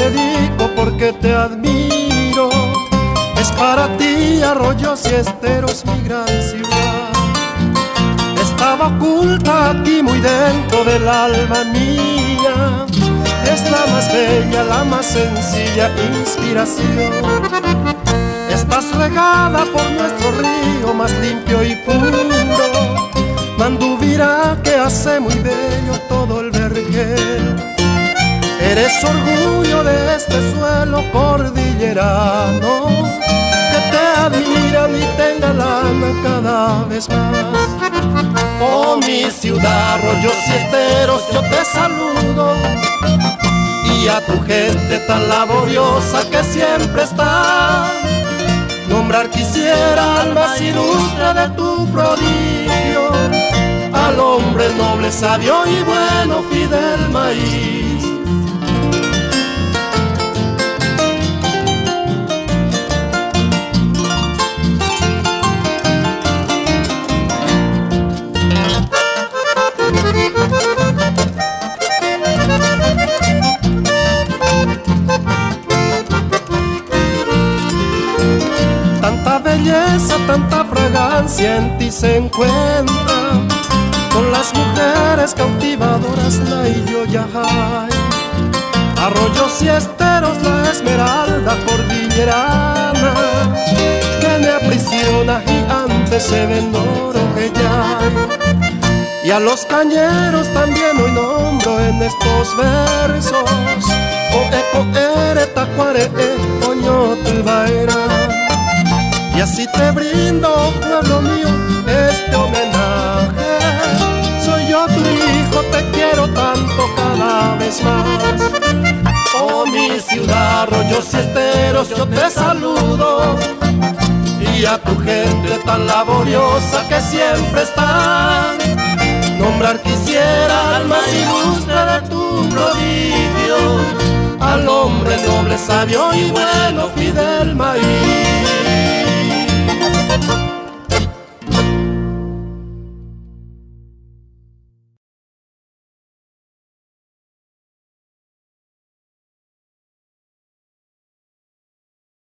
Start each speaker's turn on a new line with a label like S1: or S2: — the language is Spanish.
S1: dedico porque te admiro. Es para ti Arroyos y Esteros, mi gran ciudad. Estaba oculta aquí muy dentro del alma mía. Es la más bella, la más sencilla inspiración. Estás regada por nuestro río más limpio y puro, Manduvira, que hace muy bello todo el vergel. Eres orgullo de este suelo cordillerano, que te admiran y te engalana cada vez más. Oh, mi ciudad, Arroyos y Esteros, yo te saludo, y a tu gente tan laboriosa que siempre está. Nombrar quisiera al más ilustre de tu prodigio, al hombre noble, sabio y bueno, Fidel Maíz. Tanta belleza, tanta fragancia en ti se encuentra, con las mujeres cautivadoras Naillo Yajay. Arroyos y Esteros, la esmeralda cordillerana, que me aprisiona gigante se ven Orojeyay. Y a los cañeros también hoy nombro en estos versos, Oe, Tacuare, Oñotl, Baera. Y así te brindo, pueblo mío, este homenaje. Soy yo tu hijo, te quiero tanto cada vez más. Oh, mi ciudad, Arroyos y Esteros, yo te saludo, y a tu gente tan laboriosa que siempre está. Nombrar quisiera al más ilustre de tu prodigio, al hombre noble, sabio y bueno, Fidel Maíz.